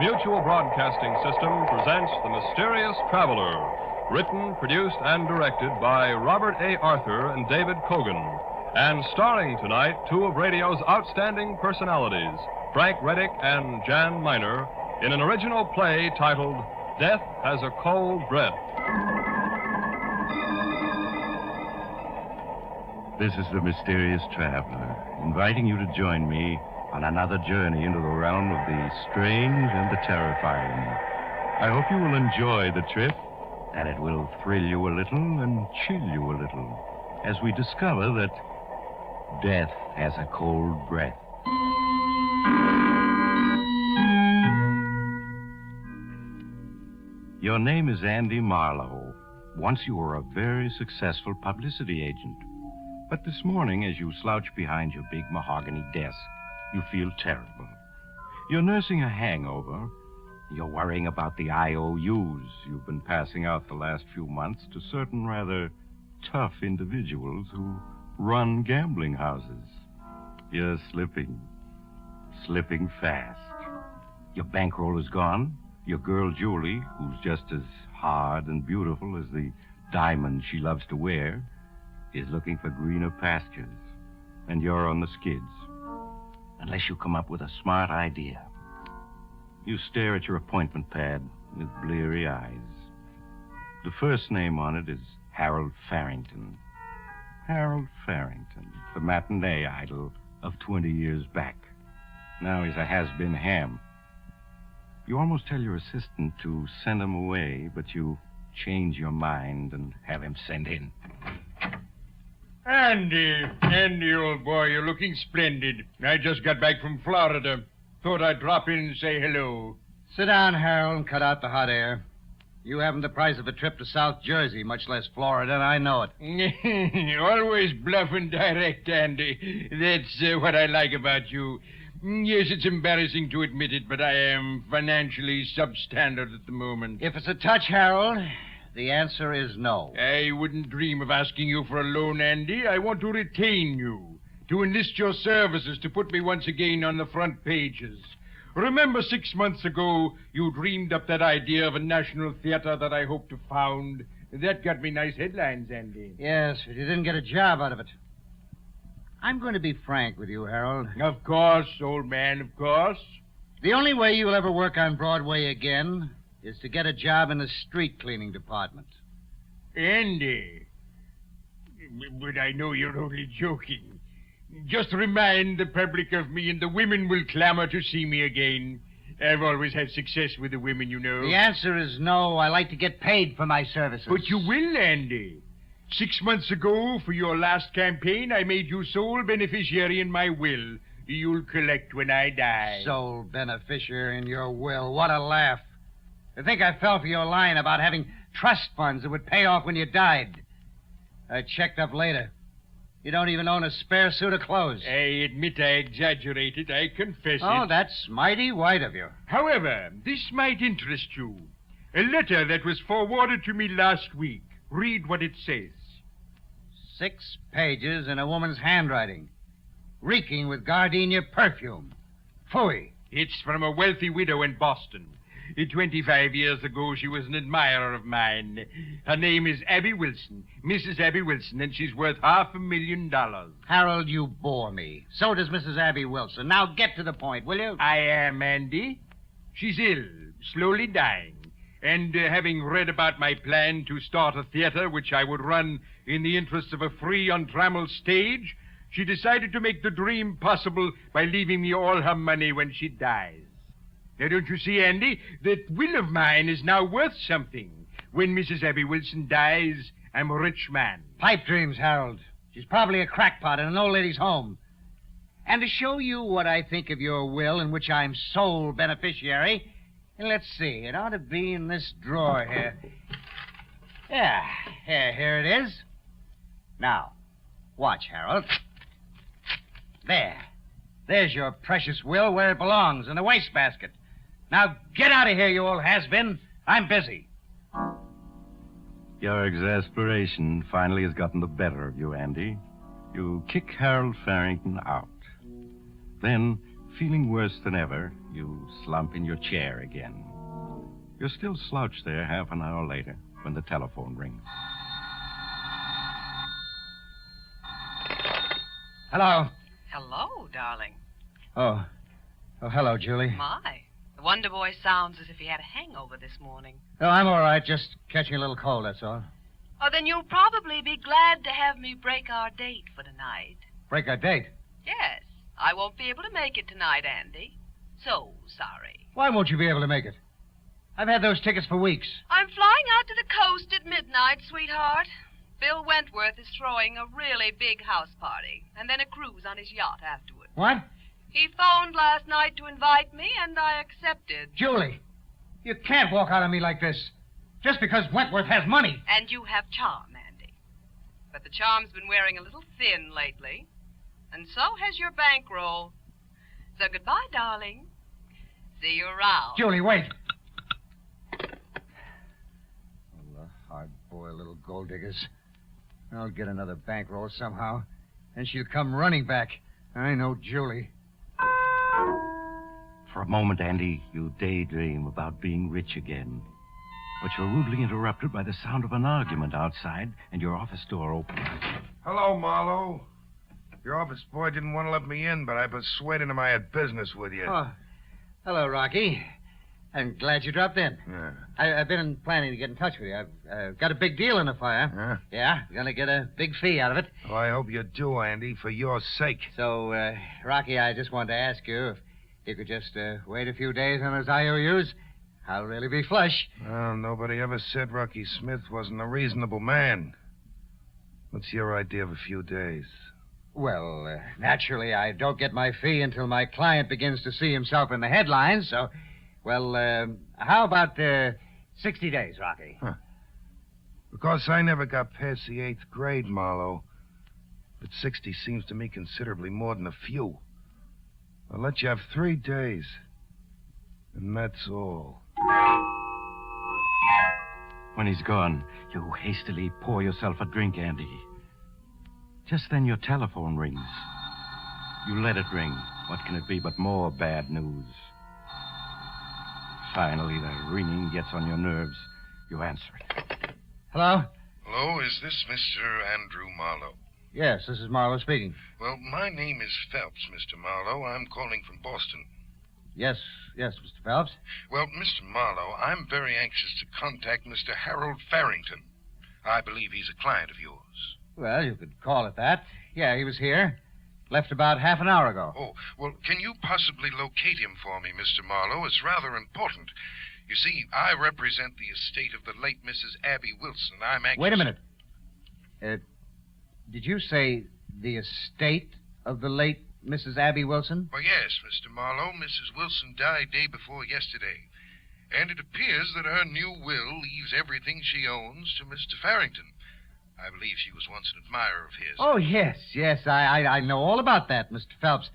Mutual Broadcasting System presents The Mysterious Traveler, written, produced, and directed by Robert A. Arthur and David Kogan, and starring tonight two of radio's outstanding personalities, Frank Reddick and Jan Miner, in an original play titled Death Has a Cold Breath. This is The Mysterious Traveler, inviting you to join me on another journey into the realm of the strange and the terrifying. I hope you will enjoy the trip, and it will thrill you a little and chill you a little as we discover that death has a cold breath. Your name is Andy Marlowe. Once you were a very successful publicity agent. But this morning, as you slouch behind your big mahogany desk, you feel terrible. You're nursing a hangover. You're worrying about the IOUs you've been passing out the last few months to certain rather tough individuals who run gambling houses. You're slipping fast. Your bankroll is gone. Your girl, Julie, who's just as hard and beautiful as the diamond she loves to wear, is looking for greener pastures. And you're on the skids. Unless you come up with a smart idea. You stare at your appointment pad with bleary eyes. The first name on it is Harold Farrington. Harold Farrington, the matinee idol of 20 years back. Now he's a has-been ham. You almost tell your assistant to send him away, but you change your mind and have him sent in. Andy, old boy, you're looking splendid. I just got back from Florida. Thought I'd drop in and say hello. Sit down, Harold, and cut out the hot air. You haven't the price of a trip to South Jersey, much less Florida, and I know it. Always bluff and direct, Andy. That's what I like about you. Yes, it's embarrassing to admit it, but I am financially substandard at the moment. If it's a touch, Harold, the answer is no. I wouldn't dream of asking you for a loan, Andy. I want to retain you, to enlist your services to put me once again on the front pages. Remember 6 months ago, you dreamed up that idea of a national theater that I hope to found? That got me nice headlines, Andy. Yes, but you didn't get a job out of it. I'm going to be frank with you, Harold. Of course, old man, of course. The only way you'll ever work on Broadway again is to get a job in the street cleaning department. Andy. But I know you're only joking. Just remind the public of me and the women will clamor to see me again. I've always had success with the women, you know. The answer is no. I like to get paid for my services. But you will, Andy. 6 months ago, for your last campaign, I made you sole beneficiary in my will. You'll collect when I die. Sole beneficiary in your will. What a laugh. I think I fell for your line about having trust funds that would pay off when you died. I checked up later. You don't even own a spare suit of clothes. I admit I exaggerated. I confess it. Oh, that's mighty white of you. However, this might interest you. A letter that was forwarded to me last week. Read what it says. 6 pages in a woman's handwriting, reeking with gardenia perfume. Phooey. It's from a wealthy widow in Boston. 25 years ago, she was an admirer of mine. Her name is Abby Wilson, Mrs. Abby Wilson, and she's worth $500,000. Harold, you bore me. So does Mrs. Abby Wilson. Now get to the point, will you? I am, Andy. She's ill, slowly dying. And having read about my plan to start a theater which I would run in the interests of a free, untrammeled stage, she decided to make the dream possible by leaving me all her money when she dies. Now, don't you see, Andy, that will of mine is now worth something. When Mrs. Abby Wilson dies, I'm a rich man. Pipe dreams, Harold. She's probably a crackpot in an old lady's home. And to show you what I think of your will, in which I'm sole beneficiary, let's see, it ought to be in this drawer here. Yeah, here it is. Now, watch, Harold. There's your precious will where it belongs, in the wastebasket. Now, get out of here, you old has-been. I'm busy. Your exasperation finally has gotten the better of you, Andy. You kick Harold Farrington out. Then, Feeling worse than ever, you slump in your chair again. You're still slouched there half an hour later when the telephone rings. Hello. Hello, darling. Oh, hello, Julie. My. The Wonder Boy sounds as if he had a hangover this morning. Oh, I'm all right. Just catching a little cold, that's all. Oh, then you'll probably be glad to have me break our date for tonight. Break our date? Yes. I won't be able to make it tonight, Andy. So sorry. Why won't you be able to make it? I've had those tickets for weeks. I'm flying out to the coast at midnight, sweetheart. Bill Wentworth is throwing a really big house party, and then a cruise on his yacht afterward. What? He phoned last night to invite me, and I accepted. Julie, you can't walk out on me like this. Just because Wentworth has money. And you have charm, Andy. But the charm's been wearing a little thin lately. And so has your bankroll. So goodbye, darling. See you around. Julie, wait. Oh, hard-boiled little gold diggers. I'll get another bankroll somehow. And she'll come running back. I know Julie. For a moment, Andy, you daydream about being rich again. But you're rudely interrupted by the sound of an argument outside and your office door opens. Hello, Marlowe. Your office boy didn't want to let me in, but I persuaded him I had business with you. Oh, hello, Rocky. I'm glad you dropped in. Yeah. I've been planning to get in touch with you. I've got a big deal in the fire. Huh? Yeah, going to get a big fee out of it. Well, I hope you do, Andy, for your sake. So, Rocky, I just wanted to ask you if you could just wait a few days on those IOUs. I'll really be flush. Well, nobody ever said Rocky Smith wasn't a reasonable man. What's your idea of a few days? Well, naturally, I don't get my fee until my client begins to see himself in the headlines, so... Well, how about 60 days, Rocky? Huh. Because I never got past the 8th grade, Marlowe. But 60 seems to me considerably more than a few. I'll let you have 3 days. And that's all. When he's gone, you hastily pour yourself a drink, Andy. Just then your telephone rings. You let it ring. What can it be but more bad news? Finally, the ringing gets on your nerves. You answer it. Hello? Hello, is this Mr. Andrew Marlowe? Yes, this is Marlowe speaking. Well, my name is Phelps, Mr. Marlowe. I'm calling from Boston. Yes, Mr. Phelps. Well, Mr. Marlowe, I'm very anxious to contact Mr. Harold Farrington. I believe he's a client of yours. Well, you could call it that. Yeah, he was here. Left about half an hour ago. Oh, well, can you possibly locate him for me, Mr. Marlowe? It's rather important. You see, I represent the estate of the late Mrs. Abby Wilson. I'm anxious... Wait a minute. Did you say the estate of the late Mrs. Abby Wilson? Well, yes, Mr. Marlowe. Mrs. Wilson died day before yesterday. And it appears that her new will leaves everything she owns to Mr. Farrington. I believe she was once an admirer of his. Oh, yes. I know all about that, Mr. Phelps.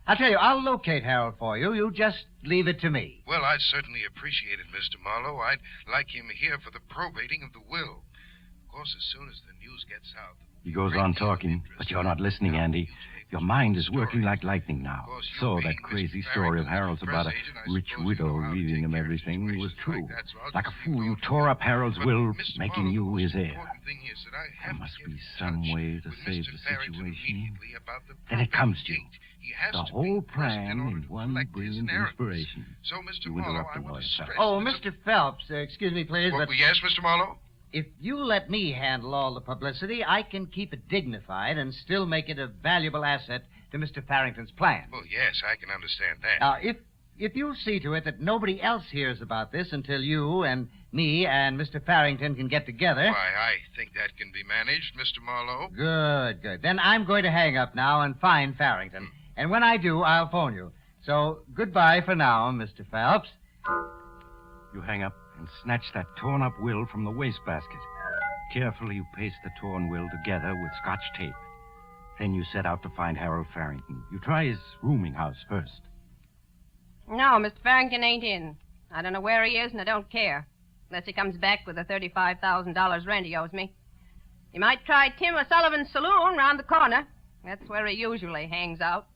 I'll tell you, I'll locate Harold for you. You just leave it to me. Well, I'd certainly appreciate it, Mr. Marlowe. I'd like him here for the probating of the will. Of course, as soon as the news gets out... He goes on talking, but you're not listening, Andy. Your mind is working like lightning now. So that crazy story of Harold's about a rich widow leaving him everything was true. Like a fool, you tore up Harold's will, making you his heir. There must be some way to save the situation. Then it comes to you. The whole plan in one brilliant inspiration. So, Mr. You Marlowe, interrupt I him, want to lawyer stress... Oh, Mr. Phelps, excuse me, please, but Yes, Mr. Marlowe? if you let me handle all the publicity, I can keep it dignified and still make it a valuable asset to Mr. Farrington's plan. Well, yes, I can understand that. Now, if you'll see to it that nobody else hears about this until you and me and Mr. Farrington can get together... Why, I think that can be managed, Mr. Marlowe. Good. Then I'm going to hang up now and find Farrington. And when I do, I'll phone you. So, goodbye for now, Mr. Phelps. You hang up and snatch that torn-up will from the wastebasket. Carefully, you paste the torn will together with Scotch tape. Then you set out to find Harold Farrington. You try his rooming house first. No, Mr. Farrington ain't in. I don't know where he is, and I don't care. Unless he comes back with the $35,000 rent he owes me. You might try Tim O'Sullivan's saloon round the corner. That's where he usually hangs out.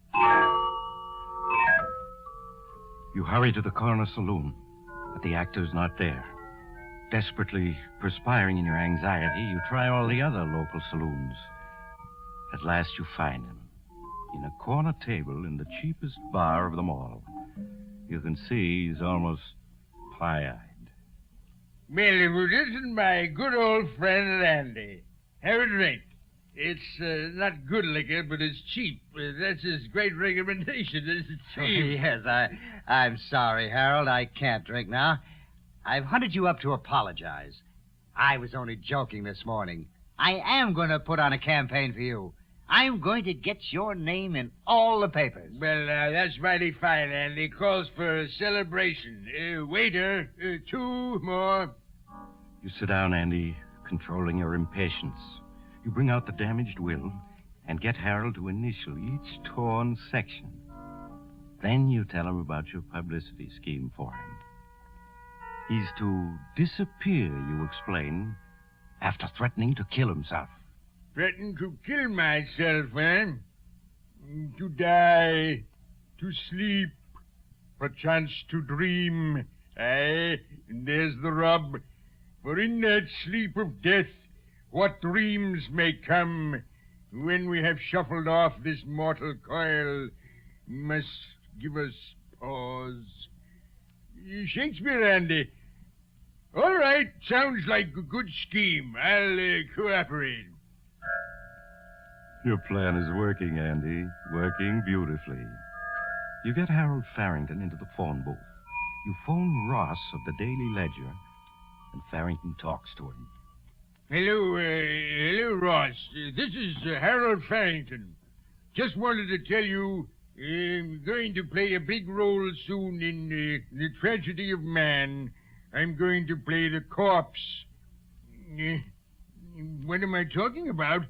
You hurry to the corner saloon, but the actor's not there. Desperately perspiring in your anxiety, you try all the other local saloons. At last you find him, in a corner table in the cheapest bar of them all. You can see he's almost pie-eyed. Well, this is my good old friend Andy. Have a drink. It's not good liquor, but it's cheap. That's his great recommendation. It's cheap. Yes, I'm sorry, Harold. I can't drink now. I've hunted you up to apologize. I was only joking this morning. I am going to put on a campaign for you. I'm going to get your name in all the papers. Well, that's mighty fine, Andy. Calls for a celebration. Waiter, 2 more. You sit down, Andy, controlling your impatience. You bring out the damaged will and get Harold to initial each torn section. Then you tell him about your publicity scheme for him. He's to disappear, you explain, after threatening to kill himself. Threaten to kill myself, eh? To die, to sleep, perchance to dream. Aye, and there's the rub. For in that sleep of death, what dreams may come when we have shuffled off this mortal coil must give us pause. Shakespeare, Andy. All right, sounds like a good scheme. I'll cooperate. Your plan is working, Andy. Working beautifully. You get Harold Farrington into the phone booth. You phone Ross of the Daily Ledger, and Farrington talks to him. Hello, Ross. This is Harold Farrington. Just wanted to tell you I'm going to play a big role soon in The Tragedy of Man. I'm going to play the corpse. What am I talking about?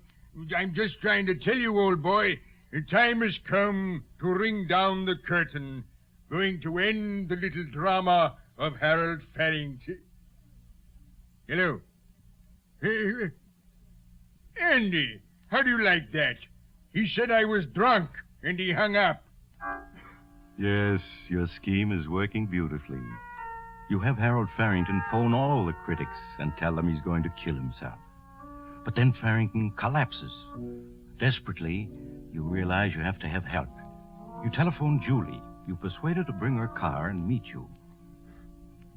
I'm just trying to tell you, old boy, the time has come to ring down the curtain. Going to end the little drama of Harold Farrington. Hello. Andy, how do you like that? He said I was drunk, and he hung up. Yes, your scheme is working beautifully. You have Harold Farrington phone all the critics and tell them he's going to kill himself. But then Farrington collapses. Desperately, you realize you have to have help. You telephone Julie. You persuade her to bring her car and meet you.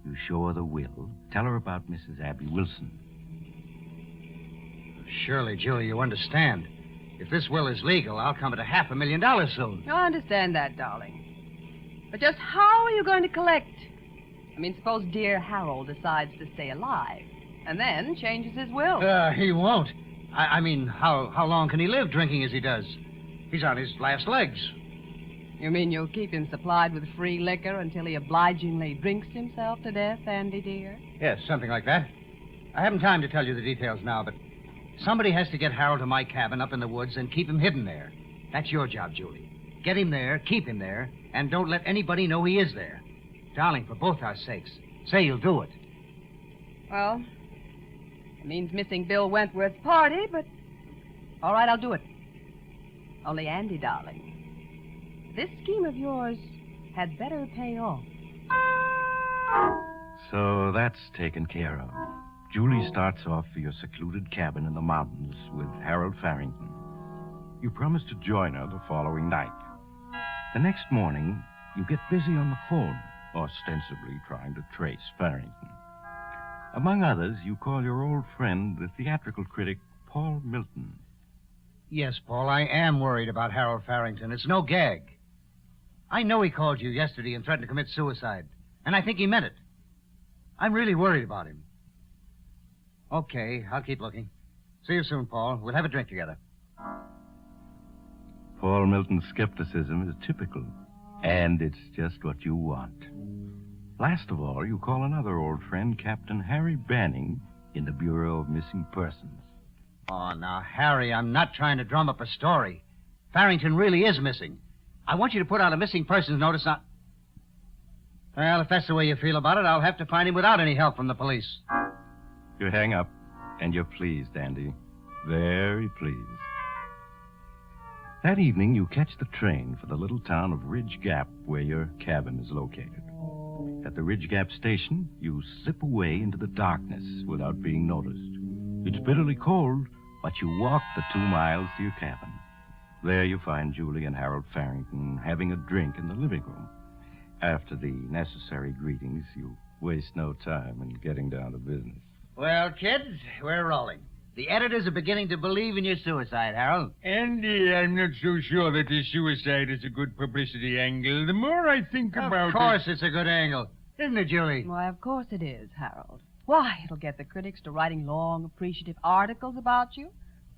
You show her the will. Tell her about Mrs. Abby Wilson. Surely, Julie, you understand. If this will is legal, I'll come at $500,000 soon. I understand that, darling. But just how are you going to collect? I mean, suppose dear Harold decides to stay alive and then changes his will. He won't. I mean, how long can he live drinking as he does? He's on his last legs. You mean you'll keep him supplied with free liquor until he obligingly drinks himself to death, Andy, dear? Yes, something like that. I haven't time to tell you the details now, but somebody has to get Harold to my cabin up in the woods and keep him hidden there. That's your job, Julie. Get him there, keep him there, and don't let anybody know he is there. Darling, for both our sakes, say you'll do it. Well, it means missing Bill Wentworth's party, but all right, I'll do it. Only, Andy, darling, this scheme of yours had better pay off. So that's taken care of. Julie starts off for your secluded cabin in the mountains with Harold Farrington. You promise to join her the following night. The next morning, you get busy on the phone, ostensibly trying to trace Farrington. Among others, you call your old friend, the theatrical critic, Paul Milton. Yes, Paul, I am worried about Harold Farrington. It's no gag. I know he called you yesterday and threatened to commit suicide, and I think he meant it. I'm really worried about him. Okay, I'll keep looking. See you soon, Paul. We'll have a drink together. Paul Milton's skepticism is typical, and it's just what you want. Last of all, you call another old friend, Captain Harry Banning, in the Bureau of Missing Persons. Oh, now, Harry, I'm not trying to drum up a story. Farrington really is missing. I want you to put out a missing persons notice on... Well, if that's the way you feel about it, I'll have to find him without any help from the police. You hang up, and you're pleased, Andy. Very pleased. That evening, you catch the train for the little town of Ridge Gap, where your cabin is located. At the Ridge Gap station, you slip away into the darkness without being noticed. It's bitterly cold, but you walk the 2 miles to your cabin. There you find Julie and Harold Farrington having a drink in the living room. After the necessary greetings, you waste no time in getting down to business. Well, kids, we're rolling. The editors are beginning to believe in your suicide, Harold. Andy, I'm not so sure that the suicide is a good publicity angle. The more I think about Of course it's a good angle. Isn't it, Julie? Why, of course it is, Harold. Why, it'll get the critics to writing long, appreciative articles about you.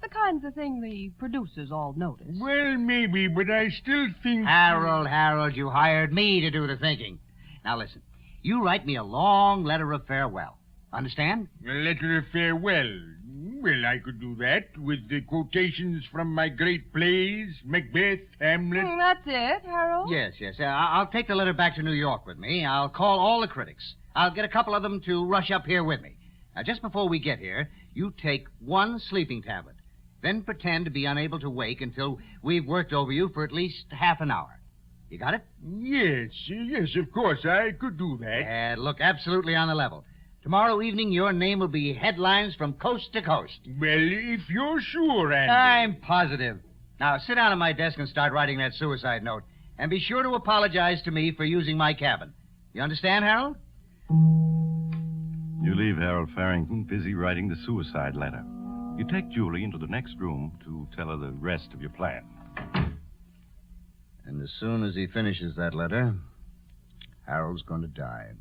The kinds of thing the producers all notice. Well, maybe, but I still think... Harold, you hired me to do the thinking. Now, listen. You write me a long letter of farewell. Understand? A letter of farewell. Well, I could do that with the quotations from my great plays, Macbeth, Hamlet. That's it, Harold. Yes. I'll take the letter back to New York with me. I'll call all the critics. I'll get a couple of them to rush up here with me. Now, just before we get here, you take 1 sleeping tablet. Then pretend to be unable to wake until we've worked over you for at least half an hour. You got it? Yes, of course. I could do that. Look absolutely on the level. Tomorrow evening, your name will be headlines from coast to coast. Well, if you're sure, Andy. I'm positive. Now, sit down at my desk and start writing that suicide note. And be sure to apologize to me for using my cabin. You understand, Harold? You leave Harold Farrington busy writing the suicide letter. You take Julie into the next room to tell her the rest of your plan. And as soon as he finishes that letter, Harold's going to die.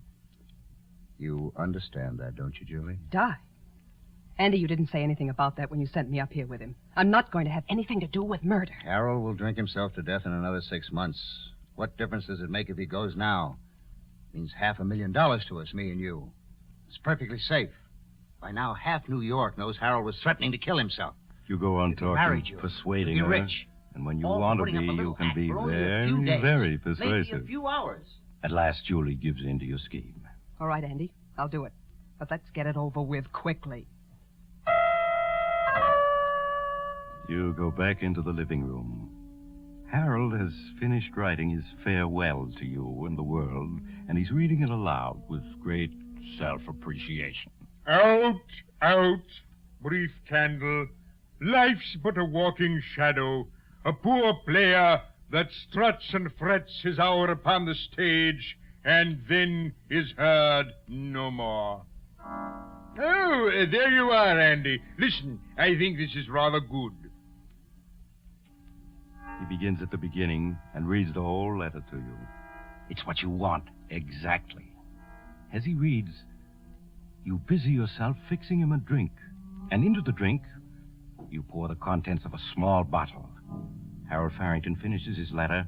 You understand that, don't you, Julie? Die? Andy, you didn't say anything about that when you sent me up here with him. I'm not going to have anything to do with murder. Harold will drink himself to death in another 6 months. What difference does it make if he goes now? It means $500,000 to us, me and you. It's perfectly safe. By now, half New York knows Harold was threatening to kill himself. You go on If he married talking, you, persuading you'd be her. rich. And when you All want to putting be, up a you little can act be for only a few days. very Maybe persuasive. a few hours. At last, Julie gives in to your scheme. All right, Andy, I'll do it. But let's get it over with quickly. You go back into the living room. Harold has finished writing his farewell to you and the world, and he's reading it aloud with great self-appreciation. Out, brief candle. Life's but a walking shadow, a poor player that struts and frets his hour upon the stage, and then is heard no more. Oh, there you are, Andy. Listen, I think this is rather good. He begins at the beginning and reads the whole letter to you. It's what you want, exactly. As he reads, you busy yourself fixing him a drink, and into the drink, you pour the contents of a small bottle. Harold Farrington finishes his letter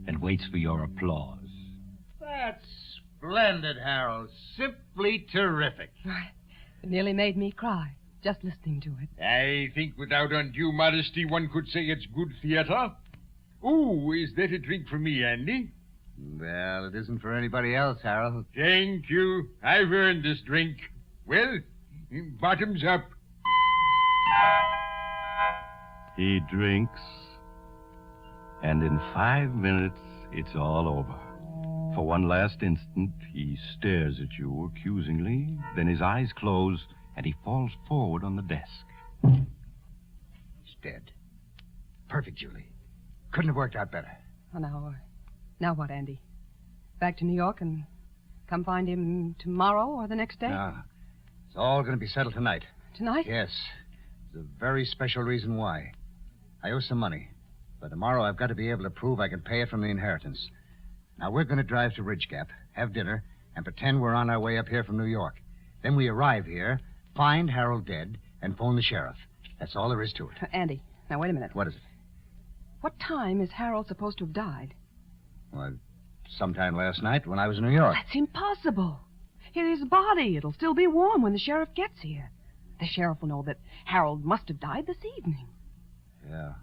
and waits for your applause. That's splendid, Harold. Simply terrific. It nearly made me cry, just listening to it. I think without undue modesty, one could say it's good theater. Oh, is that a drink for me, Andy? Well, it isn't for anybody else, Harold. Thank you. I've earned this drink. Well, bottoms up. He drinks, and in 5 minutes, it's all over. For one last instant, he stares at you accusingly, then his eyes close, and he falls forward on the desk. He's dead. Perfect, Julie. Couldn't have worked out better. Oh, now what, Andy? Back to New York and come find him tomorrow or the next day? No. It's all going to be settled tonight. Tonight? Yes. There's a very special reason why. I owe some money. But tomorrow I've got to be able to prove I can pay it from the inheritance. Now, we're going to drive to Ridge Gap, have dinner, and pretend we're on our way up here from New York. Then we arrive here, find Harold dead, and phone the sheriff. That's all there is to it. Andy, now wait a minute. What is it? What time is Harold supposed to have died? Well, sometime last night when I was in New York. That's impossible. His body, it'll still be warm when the sheriff gets here. The sheriff will know that Harold must have died this evening. Yeah,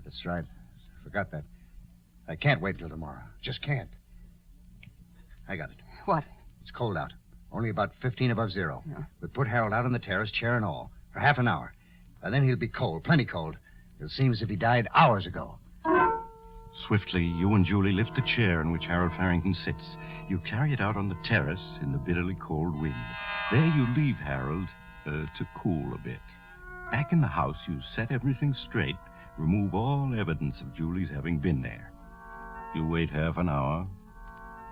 that's right. I forgot that. I can't wait till tomorrow. Just can't. I got it. What? It's cold out. Only about 15 above zero. Yeah. We put Harold out on the terrace, chair and all, for half an hour. And then he'll be cold, plenty cold. It seems as if he died hours ago. Swiftly, you and Julie lift the chair in which Harold Farrington sits. You carry it out on the terrace in the bitterly cold wind. There you leave Harold to cool a bit. Back in the house, you set everything straight, remove all evidence of Julie's having been there. You wait half an hour,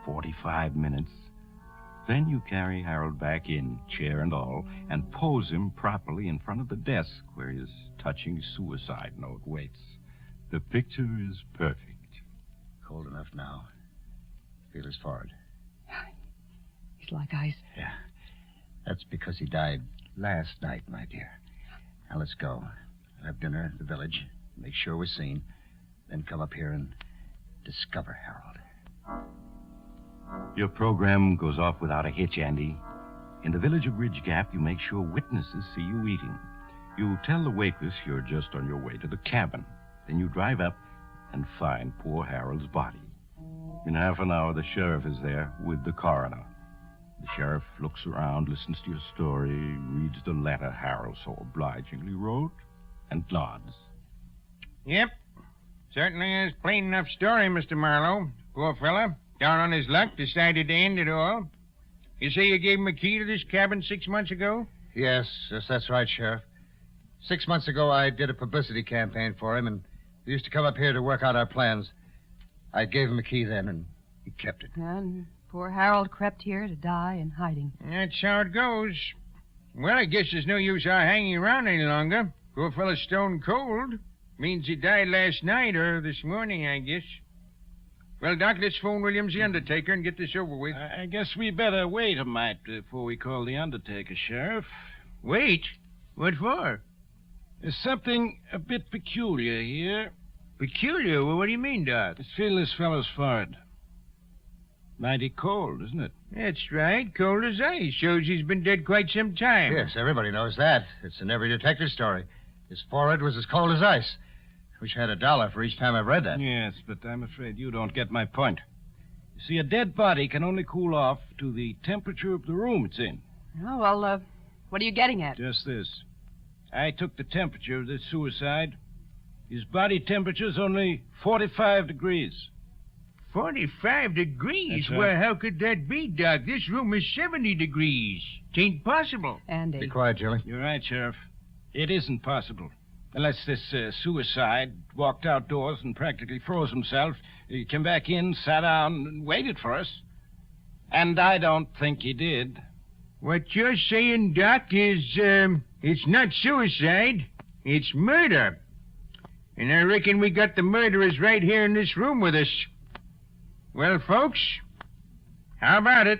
45 minutes. Then you carry Harold back in, chair and all, and pose him properly in front of the desk where his touching suicide note waits. The picture is perfect. Cold enough now. Feel his forehead. He's like ice. Yeah. That's because he died last night, my dear. Now let's go. Have dinner at the village. Make sure we're seen. Then come up here and discover Harold. Your program goes off without a hitch, Andy. In the village of Ridge Gap, you make sure witnesses see you eating. You tell the waitress you're just on your way to the cabin. Then you drive up and find poor Harold's body. In half an hour, the sheriff is there with the coroner. The sheriff looks around, listens to your story, reads the letter Harold so obligingly wrote, and nods. Yep. Certainly is plain enough story, Mr. Marlowe. Poor fella, down on his luck, decided to end it all. You say you gave him a key to this cabin 6 months ago? Yes, that's right, Sheriff. 6 months ago, I did a publicity campaign for him, and he used to come up here to work out our plans. I gave him a key then, and he kept it. And poor Harold crept here to die in hiding. That's how it goes. Well, I guess there's no use our hanging around any longer. Poor fella's stone cold. Means he died last night or this morning, I guess. Well, Doc, let's phone Williams, the undertaker, and get this over with. I guess we better wait a mite before we call the undertaker, Sheriff. Wait? What for? There's something a bit peculiar here. Peculiar? Well, what do you mean, Doc? Let's feel this fellow's forehead. Mighty cold, isn't it? That's right. Cold as ice. Shows he's been dead quite some time. Yes, everybody knows that. It's in every detective story. His forehead was as cold as ice. Wish I had $1 for each time I've read that. Yes, but I'm afraid you don't get my point. You see, a dead body can only cool off to the temperature of the room it's in. Oh, well, what are you getting at? Just this. I took the temperature of this suicide. His body temperature's only 45 degrees. 45 degrees? That's right. Well, how could that be, Doc? This room is 70 degrees. Tain't possible. Andy. Be quiet, Julie. You're right, Sheriff. It isn't possible. Unless this suicide walked outdoors and practically froze himself, he came back in, sat down, and waited for us. And I don't think he did. What you're saying, Doc, is, it's not suicide. It's murder. And I reckon we got the murderers right here in this room with us. Well, folks, how about it?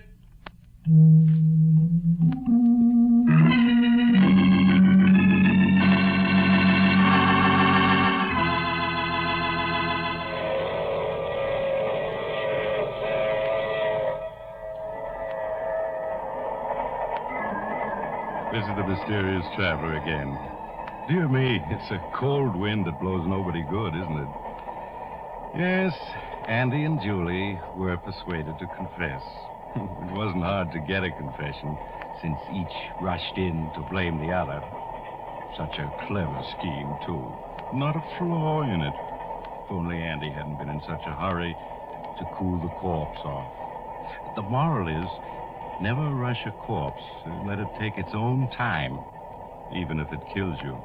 This is the mysterious traveler again. Dear me, it's a cold wind that blows nobody good, isn't it? Yes, Andy and Julie were persuaded to confess. It wasn't hard to get a confession, since each rushed in to blame the other. Such a clever scheme, too. Not a flaw in it. If only Andy hadn't been in such a hurry to cool the corpse off. The moral is, never rush a corpse. Let it take its own time, even if it kills you.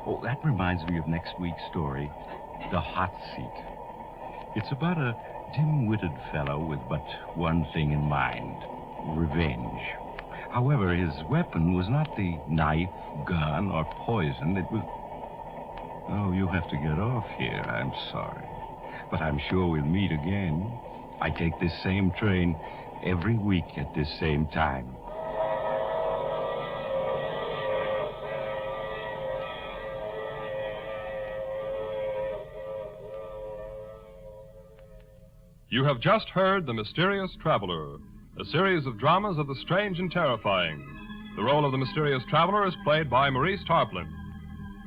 Oh, that reminds me of next week's story, The Hot Seat. It's about a dim-witted fellow with but one thing in mind, revenge. However, his weapon was not the knife, gun, or poison. It was... Oh, you have to get off here. I'm sorry. But I'm sure we'll meet again. I take this same train every week at this same time. You have just heard The Mysterious Traveler, a series of dramas of the strange and terrifying. The role of the mysterious traveler is played by Maurice Tarplin.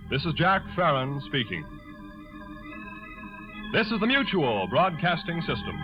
This is Jack Farron speaking. This is the Mutual Broadcasting System.